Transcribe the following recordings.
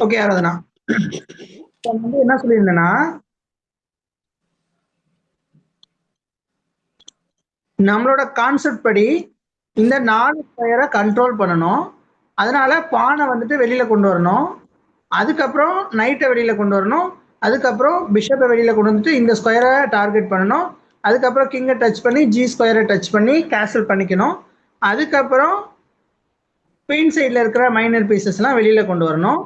Okay Aradhana, வந்து என்ன சொல்லியிருந்தேன்னா நம்மளோட கான்செப்ட் படி இந்த 4 ஸ்கொயரை கண்ட்ரோல் பண்ணணும். அதனால பானை வந்துட்டு வெளியில கொண்டு வரணும். அதுக்கப்புறம் நைட்டை வெளியில கொண்டு வரணும். அதுக்கப்புறம் பிஷப்பை வெளியில கொண்டு வந்துட்டு இந்த ஸ்கொயரை டார்கெட் பண்ணணும். அதுக்கப்புறம் கிங்கை டச் பண்ணி ஜி ஸ்கொயரை டச் பண்ணி கேன்சல் பண்ணிக்கணும். அதுக்கப்புறம் குயின் சைடில் இருக்கிற மைனர் பீசஸ்லாம் வெளியில கொண்டு வரணும்.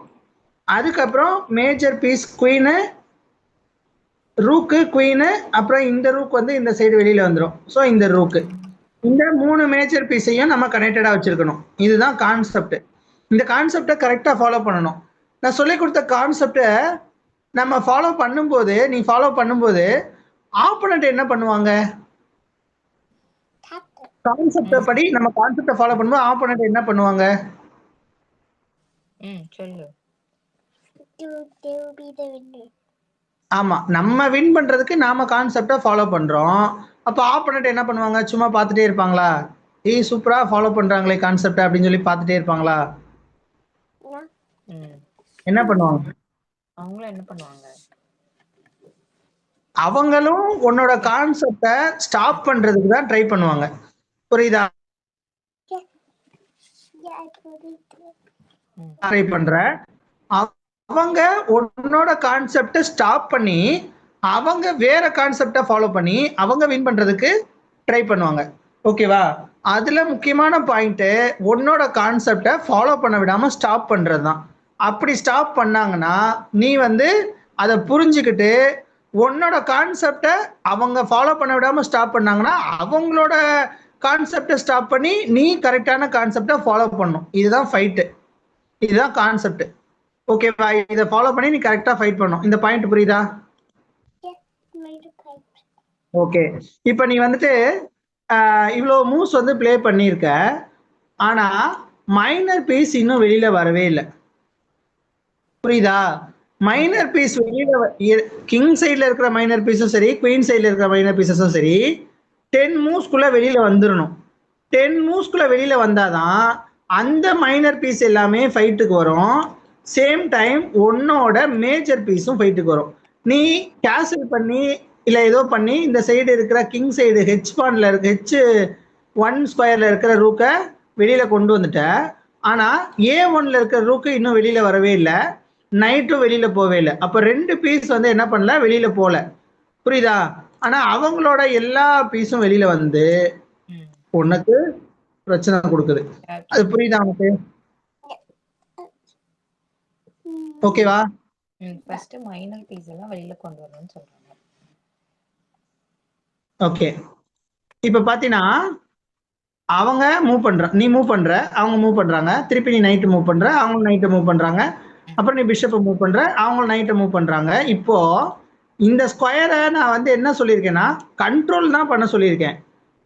அதுக்கப்புறம் major piece queen, rook, queen, அப்புறம் இந்த ரூக் வந்து இந்த சைடு வெளியில வந்துடும். ஸோ இந்த ரூக்கு, இந்த 3 மேஜர் பீஸையும் நம்ம கனெக்டடா வச்சிருக்கணும். இதுதான் கான்செப்ட். இந்த கான்செப்டை கரெக்டா ஃபாலோ பண்ணணும். நான் சொல்லி கொடுத்த கான்செப்டை நம்ம ஃபாலோ பண்ணும்போது ஆப்போனன்ட் என்ன பண்ணுவாங்க? கான்செப்டை படி நம்ம கான்செப்டை ஃபாலோ பண்ணும்போது ஆப்போனன்ட் என்ன பண்ணுவாங்க? சொல்லு. ஆமா, நம்ம வின் பண்றதுக்கு நாம கான்செப்டை ஃபாலோ பண்றோம். அப்ப ஆப்போனன்ட் என்ன பண்ணுவாங்க? சும்மா பார்த்துட்டே இருப்பாங்களா? ஏய் சூப்பரா ஃபாலோ பண்றாங்களே கான்செப்ட் அப்படின்னு சொல்லி பார்த்துட்டே இருப்பாங்களா? என்ன பண்ணுவாங்க? அவங்களும் என்ன பண்ணுவாங்க? அவங்களும் உன்னோட கான்செப்டை ஸ்டாப் பண்றதுக்கு தான் ட்ரை பண்ணுவாங்க. புரியுதா? ட்ரை பண்ற அவங்க உன்னோட கான்செப்டை ஸ்டாப் பண்ணி அவங்க வேற கான்செப்டை ஃபாலோ பண்ணி அவங்க வின் பண்றதுக்கு ட்ரை பண்ணுவாங்க. ஓகேவா? அதுல முக்கியமான பாயிண்ட் உன்னோட கான்செப்டை ஃபாலோ பண்ண விடாம ஸ்டாப் பண்றது தான். அப்படி ஸ்டாப் பண்ணாங்கன்னா நீ வந்து அதை புரிஞ்சுக்கிட்டு உன்னோட கான்செப்டை அவங்க ஃபாலோ பண்ண விடாம ஸ்டாப் பண்ணாங்கன்னா அவங்களோட கான்செப்டை ஸ்டாப் பண்ணி நீ கரெக்டான கான்செப்டை ஃபாலோ பண்ணணும். இதுதான் ஃபைட்டு, இதுதான் கான்செப்ட். ஓகேவா? இதை ஃபாலோ பண்ணி நீ கரெக்டா ஃபைட் பண்ணணும். இந்த பாயிண்ட் புரியுதா? ஓகே. இப்போ நீ வந்துட்டு இவ்வளோ மூவ்ஸ் வந்து பிளே பண்ணியிருக்க, ஆனா மைனர் பீஸ் இன்னும் வெளியில வரவே இல்லை. புரியுதா? மைனர் பீஸ் வெளியில கிங் சைட்ல இருக்கிற மைனர் பீஸும் சரி, குயின் சைட்ல இருக்கிற மைனர் பீஸஸும் சரி 10 மூவ்ஸ்குள்ள வெளியில வந்துடணும். 10 மூவ்ஸ்குள்ள வெளியில வந்தாதான் அந்த மைனர் பீஸ் எல்லாமே ஃபைட்டுக்கு வரும். சேம் டைம் உன்னோட மேஜர் பீஸும் ஃபைட்டுக்கு வரும். நீ கேன்சல் பண்ணி இல்லை ஏதோ பண்ணி இந்த சைடு இருக்கிற கிங் சைடு ஹெச்1ல இருக்க H1 ஸ்கொயர்ல இருக்கிற ரூக்கை வெளியில கொண்டு வந்துட்ட. ஆனா A1ல இருக்கிற ரூக்கு இன்னும் வெளியில வரவே இல்லை, நைட்டும் வெளியில போவே இல்லை. அப்ப 2 பீஸ் வந்து என்ன பண்ணல, வெளியில போல. புரியுதா? ஆனா அவங்களோட எல்லா பீஸும் வெளியில வந்து உனக்கு பிரச்சனை கொடுக்குது. அது புரியுதா உனக்கு? ஓகேவா? ஃபர்ஸ்ட் மைனர் பீஸ் எல்லாம் வெளியில கொண்டு வரணும்னு சொல்றாங்க. ஓகே. இப்ப பாத்தீங்கன்னா அவங்க மூவ் பண்ற, நீ மூவ் பண்ற, அவங்க மூவ் பண்றாங்க, திருப்பி நீ நைட் மூவ் பண்ற, அவங்க நைட் மூவ் பண்றாங்க, அப்புறம் நீ பிஷப்பை மூவ் பண்ற, அவங்க நைட்டை மூவ் பண்றாங்க. இப்போ இந்த ஸ்கொயரை நான் வந்து என்ன சொல்லியிருக்கேன்னா கண்ட்ரோல் தான் பண்ண சொல்லியிருக்கேன்,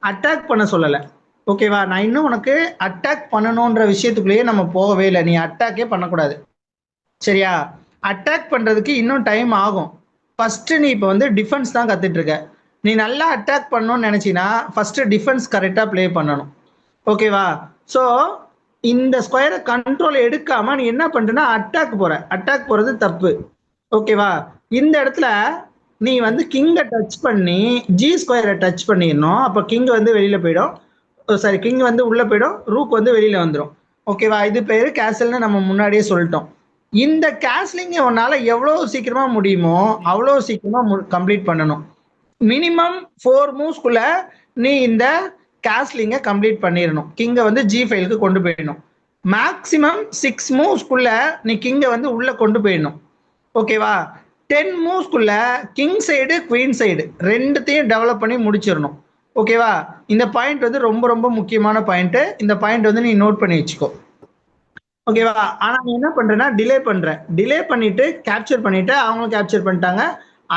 அட்டாக் பண்ண சொல்லலை. ஓகேவா? நான் இன்னும் உனக்கு அட்டாக் பண்ணணுன்ற விஷயத்துக்குள்ளேயே நம்ம போகவே இல்லை. நீ அட்டாக்கே பண்ணக்கூடாது, சரியா? அட்டாக் பண்றதுக்கு இன்னும் டைம் ஆகும். ஃபர்ஸ்ட் நீ இப்போ வந்து டிஃபென்ஸ் தான் கத்துட்டு இருக்க. நீ நல்லா அட்டாக் பண்ணணும்னு நினைச்சினா ஃபர்ஸ்ட் டிஃபென்ஸ் கரெக்டா ப்ளே பண்ணணும். ஓகேவா? ஸோ இந்த ஸ்கொயரை கண்ட்ரோல் எடுக்காம நீ என்ன பண்றனா அட்டாக் போற. அட்டாக் போறது தப்பு. ஓகேவா? இந்த இடத்துல நீ வந்து கிங்கை டச் பண்ணி ஜி ஸ்கொயரை டச் பண்ணிடணும். அப்போ கிங் வந்து வெளியில போயிடும், சாரி கிங் வந்து உள்ள போயிடும், ரூக் வந்து வெளியில வந்துடும். ஓகேவா? இது பேரு கேசல்னு நம்ம முன்னாடியே சொல்லிட்டோம். இந்த கேஸ்லிங் உன்னால எவ்வளவு சீக்கிரமா முடியுமோ அவ்வளவு சீக்கிரமா கம்ப்ளீட் பண்ணணும். மினிமம் 4 மூவ்ஸ்குள்ள நீ இந்த கேஸ்லிங்க கம்ப்ளீட் பண்ணிடணும். கிங்கை வந்து G5க்கு கொண்டு போயிடணும். மேக்சிமம் 6 மூவ்ஸ்குள்ள நீ கிங்கை வந்து உள்ள கொண்டு போயிடணும். ஓகேவா? 10 மூவ்ஸ்குள்ள கிங் சைடு குயின் சைடு ரெண்டுத்தையும் டெவலப் பண்ணி முடிச்சிடணும். ஓகேவா? இந்த பாயிண்ட் வந்து ரொம்ப ரொம்ப முக்கியமான பாயிண்ட். இந்த பாயிண்ட் வந்து நீ நோட் பண்ணி வச்சுக்கோ. ஓகேவா? ஆனா நீ என்ன பண்றேன்னா டிலே பண்ணிட்டு கேப்சர் பண்ணிட்டு அவங்களும் கேப்சர் பண்ணிட்டாங்க.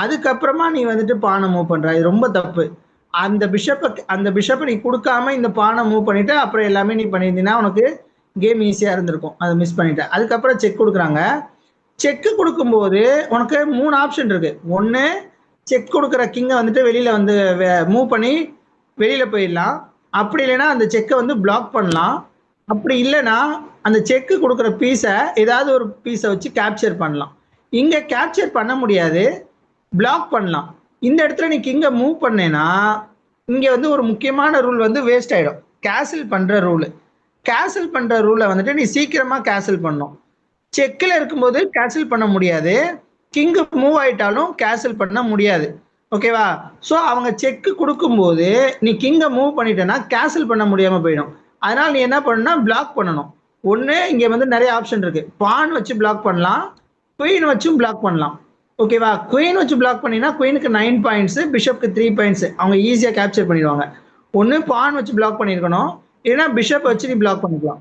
அதுக்கப்புறமா நீ வந்துட்டு பானை மூவ் பண்ற. இது ரொம்ப தப்பு. அந்த பிஷப்பை நீ கொடுக்காம இந்த பானை மூவ் பண்ணிட்டு அப்புறம் எல்லாமே நீ பண்ணியிருந்தீங்கன்னா உனக்கு கேம் ஈஸியா இருந்திருக்கும். அதை மிஸ் பண்ணிட்ட. அதுக்கப்புறம் செக் கொடுக்குறாங்க. செக் கொடுக்கும்போது உனக்கு 3 ஆப்ஷன் இருக்கு. ஒன்று, செக் கொடுக்குற கிங்கை வந்துட்டு வெளியில வந்து மூவ் பண்ணி வெளியில போயிடலாம். அப்படி இல்லைன்னா அந்த செக்கை வந்து பிளாக் பண்ணலாம். அப்படி இல்லைன்னா அந்த செக்கு கொடுக்குற பீஸை ஏதாவது ஒரு பீஸை வச்சு கேப்சர் பண்ணலாம். இங்க கேப்சர் பண்ண முடியாது, பிளாக் பண்ணலாம். இந்த இடத்துல நீ கிங்க மூவ் பண்ணேன்னா இங்க வந்து ஒரு முக்கியமான ரூல் வந்து வேஸ்ட் ஆயிடும். கேன்சல் பண்ற ரூல். கேன்சல் பண்ற ரூலை வந்துட்டு நீ சீக்கிரமா கேன்சல் பண்ணும். செக்கில் இருக்கும்போது கேன்சல் பண்ண முடியாது, கிங்கு மூவ் ஆயிட்டாலும் கேன்சல் பண்ண முடியாது. ஓகேவா? ஸோ அவங்க செக்கு கொடுக்கும்போது நீ கிங்கை மூவ் பண்ணிட்டேன்னா கேன்சல் பண்ண முடியாம போயிடும். அதனால நீ என்ன பண்ணணும்னா பிளாக் பண்ணணும். ஒன்று இங்கே வந்து நிறைய ஆப்ஷன் இருக்கு. பான் வச்சு பிளாக் பண்ணலாம், குயின் வச்சும் பிளாக் பண்ணலாம். ஓகேவா? குயின் வச்சு பிளாக் பண்ணினா குயினுக்கு 9 பாயிண்ட்ஸ், பிஷப்க்கு 3 பாயிண்ட்ஸ். அவங்க ஈஸியாக கேப்சர் பண்ணிடுவாங்க. ஒன்று பான் வச்சு பிளாக் பண்ணியிருக்கணும், இல்லைன்னா பிஷப் வச்சு நீ பிளாக் பண்ணிக்கலாம்.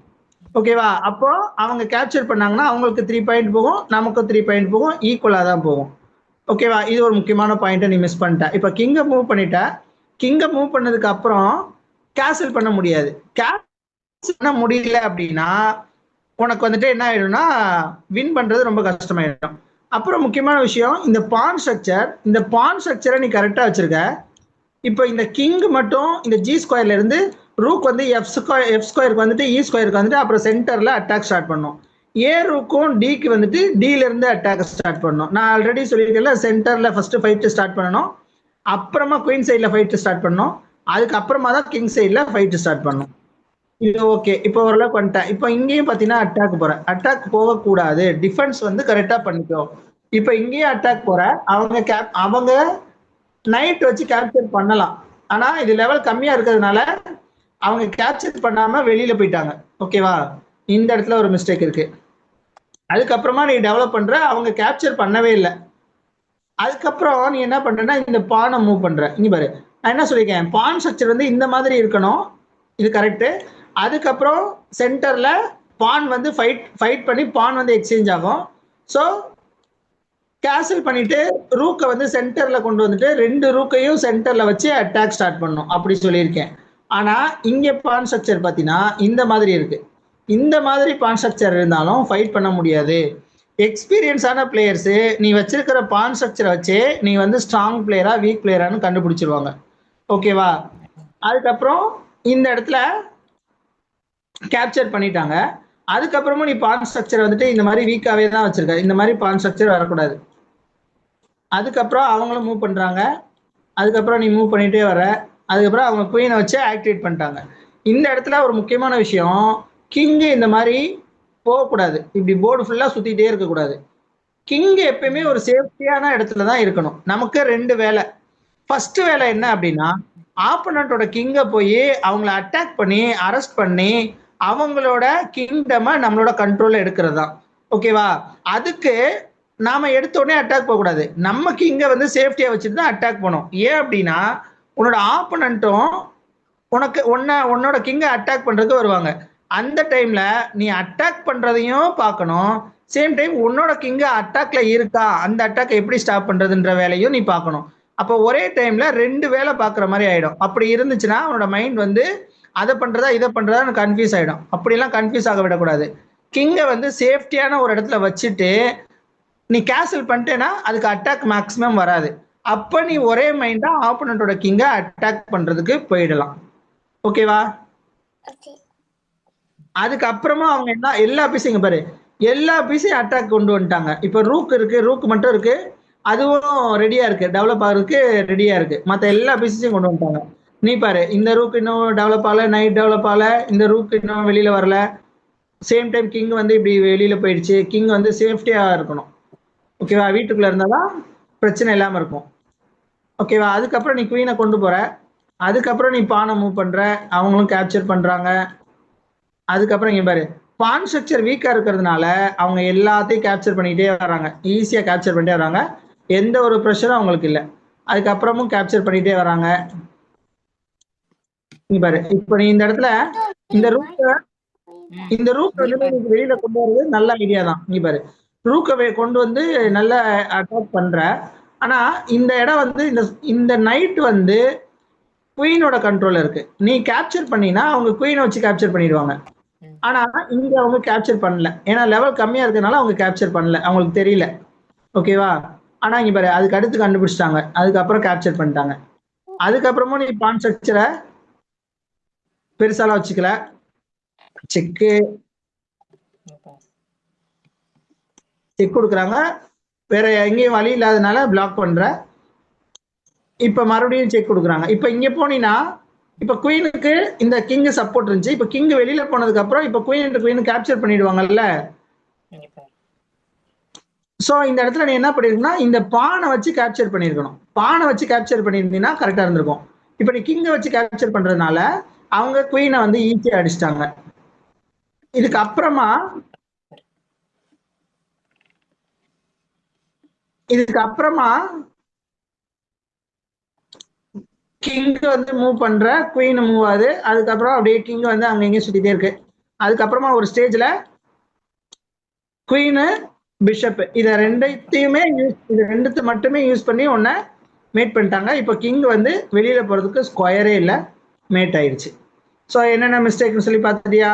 ஓகேவா? அப்போ அவங்க கேப்சர் பண்ணாங்கன்னா அவங்களுக்கு 3 பாயிண்ட் போகும், நமக்கு 3 பாயிண்ட் போகும், ஈக்குவலாக தான் போகும். ஓகேவா? இது ஒரு முக்கியமான பாயிண்ட்டை நீ மிஸ் பண்ணிட்ட. இப்போ கிங்கை மூவ் பண்ணிட்ட. கிங்கை மூவ் பண்ணதுக்கு அப்புறம் கேன்சல் பண்ண முடியாது. கேன்சல் பண்ண முடியல அப்படின்னா உனக்கு வந்துட்டு என்ன ஆயிடும்னா வின் பண்றது ரொம்ப கஷ்டமாயிடும். அப்புறம் முக்கியமான விஷயம், இந்த பான் ஸ்ட்ரக்சர், இந்த பான் ஸ்ட்ரக்சரை நீ கரெக்டா வச்சிருக்க. இப்போ இந்த கிங் மட்டும் இந்த ஜி ஸ்கொயர்ல இருந்து ரூக் வந்து எஃப் ஸ்கொயருக்கு வந்துட்டு இ ஸ்கொயருக்கு வந்துட்டு அப்புறம் சென்டர்ல அட்டாக் ஸ்டார்ட் பண்ணும். ஏ ரூக்கும் டிக்கு வந்துட்டு டில இருந்து அட்டாக் ஸ்டார்ட் பண்ணும். நான் ஆல்ரெடி சொல்லியிருக்கேன்ல, சென்டர்ல ஃபர்ஸ்ட் ஃபைட் ஸ்டார்ட் பண்ணணும், அப்புறமா குயின் சைட்ல ஃபைட் ஸ்டார்ட் பண்ணணும், அதுக்கப்புறமா தான் கிங் சைட்ல ஃபைட் ஸ்டார்ட் பண்ணணும். இது ஓகே. இப்போ ஓரளவுக்கு வந்துட்டேன். இப்போ இங்கேயும் பார்த்தீங்கன்னா அட்டாக் போற. அட்டாக் போகக்கூடாது, டிஃபென்ஸ் வந்து கரெக்டா பண்ணிக்கோ. இப்போ இங்கேயும் அட்டாக் போற. அவங்க நைட் வச்சு கேப்சர் பண்ணலாம், ஆனா இது லெவல் கம்மியா இருக்கிறதுனால அவங்க கேப்சர் பண்ணாம வெளியில போயிட்டாங்க. ஓகேவா? இந்த இடத்துல ஒரு மிஸ்டேக் இருக்கு. அதுக்கப்புறமா நீ டெவலப் பண்ற, அவங்க கேப்சர் பண்ணவே இல்லை. அதுக்கப்புறம் நீ என்ன பண்றன்னா இந்த பானை மூவ் பண்ற. இங்க பாரு, நான் என்ன சொல்லியிருக்கேன், பான் ஸ்ட்ரக்சர் வந்து இந்த மாதிரி இருக்கணும், இது கரெக்ட். அதுக்கப்புறம் சென்டர்ல பான் வந்து ஃபைட் பண்ணி பான் வந்து எக்ஸ்சேஞ்ச் ஆகும். ஸோ கேன்சல் பண்ணிட்டு ரூக்கை வந்து சென்டர்ல கொண்டு வந்துட்டு 2 ரூக்கையும் சென்டர்ல வச்சு அட்டாக் ஸ்டார்ட் பண்ணும், அப்படி சொல்லியிருக்கேன். ஆனா இங்க பான் ஸ்ட்ரக்சர் பார்த்தீங்கன்னா இந்த மாதிரி இருக்கு. இந்த மாதிரி பான் ஸ்ட்ரக்சர் இருந்தாலும் ஃபைட் பண்ண முடியாது. எக்ஸ்பீரியன்ஸான பிளேயர்ஸ் நீ வச்சிருக்கிற பான் ஸ்ட்ரக்சரை வச்சு நீ வந்து ஸ்ட்ராங் பிளேயரா வீக் பிளேயரானு கண்டுபிடிச்சிருவாங்க. ஓகேவா? அதுக்கப்புறம் இந்த இடத்துல கேப்சர் பண்ணிட்டாங்க. அதுக்கப்புறமும் நீ பான் ஸ்ட்ரக்சர் வந்துட்டு இந்த மாதிரி வீக்காவே தான் வச்சிருக்க. இந்த மாதிரி பான் ஸ்ட்ரக்சர் வரக்கூடாது. அதுக்கப்புறம் அவங்களும் மூவ் பண்றாங்க. அதுக்கப்புறம் நீ மூவ் பண்ணிட்டே வர. அதுக்கப்புறம் அவங்க குயினை வச்சு ஆக்டிவேட் பண்ணிட்டாங்க. இந்த இடத்துல ஒரு முக்கியமான விஷயம், கிங் இந்த மாதிரி போகக்கூடாது, இப்படி போர்டு ஃபுல்லா சுத்திட்டே இருக்கக்கூடாது. கிங் எப்பயுமே ஒரு சேஃப்டியான இடத்துல தான் இருக்கணும். நமக்கு 2 வேலை. ஃபர்ஸ்ட் வேலை என்ன அப்படின்னா, ஆப்போனண்டோட கிங்கை போய் அவங்கள அட்டாக் பண்ணி அரெஸ்ட் பண்ணி அவங்களோட கிங்டமை நம்மளோட கண்ட்ரோல்ல எடுக்கிறது தான். ஓகேவா? அதுக்கு நாம எடுத்த உடனே அட்டாக் போகக்கூடாது. நம்ம கிங்கை வந்து சேஃப்டியா வச்சுட்டு தான் அட்டாக் பண்ணும். ஏன் அப்படின்னா உன்னோட ஆப்போனண்ட்டும் உன்னோட கிங்கை அட்டாக் பண்றதுக்கு வருவாங்க. அந்த டைம்ல நீ அட்டாக் பண்றதையும் பார்க்கணும், சேம் டைம் உன்னோட கிங்க அட்டாக்ல இருக்கா, அந்த அட்டாக் எப்படி ஸ்டாப் பண்றதுன்ற வேலையும் நீ பார்க்கணும். அப்போ ஒரே டைம்ல 2 வேலை பார்க்குற மாதிரி ஆயிடும். அப்படி இருந்துச்சுன்னா உன்னோட மைண்ட் வந்து அதை பண்றதா இதை பண்றதா கன்ஃபியூஸ் ஆயிடும். அப்படிலாம் கன்ஃபியூஸ் ஆக விடக்கூடாது. கிங்கை வந்து சேஃப்டியான ஒரு இடத்துல வச்சுட்டு நீ கேன்சல் பண்ணிட்டேன்னா அதுக்கு அட்டாக் மேக்ஸிமம் வராது. அப்ப நீ ஒரே மைண்டா ஆப்போனண்டோட கிங்கை அட்டாக் பண்றதுக்கு போயிடலாம். ஓகேவா? அதுக்கப்புறமா அவங்க எல்லா பீஸையும் இங்க பாரு, எல்லா பீஸையும் அட்டாக் கொண்டு வந்துட்டாங்க. இப்ப ரூக் இருக்கு, ரூக் மட்டும் இருக்கு, அதுவும் ரெடியா இருக்கு, டெவலப் ஆகிறதுக்கு ரெடியா இருக்கு. மத்த எல்லா பீஸையும் கொண்டு வந்துட்டாங்க. நீ பாரு, இந்த ரூக் இன்னும் டெவலப் ஆகல, நைட் டெவலப் ஆகல, இந்த ரூக் இன்னும் வெளியில வரல. சேம் டைம் கிங் வந்து இப்படி வெளியில போயிடுச்சு. கிங் வந்து சேஃப்டியா இருக்கணும். ஓகேவா? வீட்டுக்குள்ள இருந்தாதான் பிரச்சனை இல்லாம இருக்கும். ஓகேவா? அதுக்கப்புறம் நீ குவீனை கொண்டு போற. அதுக்கப்புறம் நீ பானை மூவ் பண்ற, அவங்களும் கேப்சர் பண்றாங்க. அதுக்கப்புறம் இங்க பாரு, பான் ஸ்ட்ரக்சர் வீக்கா இருக்கிறதுனால அவங்க எல்லாத்தையும் கேப்சர் பண்ணிட்டே வராங்க, ஈஸியா கேப்சர் பண்ணிட்டே வராங்க, எந்த ஒரு ப்ரெஷரும் அவங்களுக்கு இல்லை. அதுக்கப்புறமும் கேப்சர் பண்ணிட்டே வராங்க. இங்க பாரு, இப்போ நீ இந்த இடத்துல இந்த ரூட் வந்து வெளியில கொண்டு வரது நல்ல ஐடியா தான். இங்க பாரு, ரூக்கை கொண்டு வந்து நல்ல அட்டாக் பண்ற. ஆனா இந்த இடம் வந்து இந்த நைட் வந்து குயினோட கண்ட்ரோல்ல இருக்கு. நீ கேப்சர் பண்ணினா அவங்க குயினை வச்சு கேப்சர் பண்ணிடுவாங்க. ஆனா இங்க அவங்க கேப்சர் பண்ணல, ஏன்னா லெவல் கம்மியா இருக்கிறதுனால அவங்க கேப்சர் பண்ணல, அவங்களுக்கு தெரியல. ஓகேவா? ஆனா இங்க பாரு, அதுக்கு அடுத்து கண்டுபிடிச்சிட்டாங்க, அதுக்கப்புறம் கேப்சர் பண்ணிட்டாங்க. அதுக்கப்புறமும் நீ பான் ஸ்ட்ரக்சரை பெருசாலாம் வச்சுக்கல. செக்கு செக் கொடுக்குறாங்க, வேற எங்கேயும் வழி இல்லாதனால பிளாக் பண்ற. இப்ப மறுபடியும் செக் கொடுக்குறாங்க. இப்ப இங்க போனீங்கன்னா இப்ப குயினுக்கு இந்த கிங் சப்போர்ட் இருந்துச்சு. இப்ப கிங் வெளியில போனதுக்கு அப்புறம் இப்ப குயின் கேப்சர் பண்ணிடுவாங்கல்ல. சோ இந்த இடத்துல நீ என்ன பண்ணிருக்கனா, இந்த பானை வச்சு கேப்சர் பண்ணிருக்கணும். பானை வச்சு கேப்சர் பண்ணிருந்தீங்கன்னா கரெக்டா இருந்திருக்கும். இப்ப நீ கிங்க வச்சு கேப்சர் பண்றதுனால அவங்க குயினை வந்து ஈஸியா அடிச்சிட்டாங்க. இதுக்கு அப்புறமா கிங் வந்து மூவ் பண்ற, குயின் மூவ் ஆகுது. அதுக்கப்புறம் அப்படியே கிங் வந்து அங்க இங்க சுத்திட்டே இருக்கு. அதுக்கப்புறமா ஒரு ஸ்டேஜ்ல குயின் பிஷப் இத ரெண்டுத்தையுமே இது ரெண்டுத்தை மட்டுமே யூஸ் பண்ணி ஒன்ன மேட் பண்ணிட்டாங்க. இப்போ கிங் வந்து வெளியில போறதுக்கு ஸ்கொயரே இல்ல, மேட் ஆயிடுச்சு. சோ என்னென்ன மிஸ்டேக்னு சொல்லி பார்த்துட்டியா?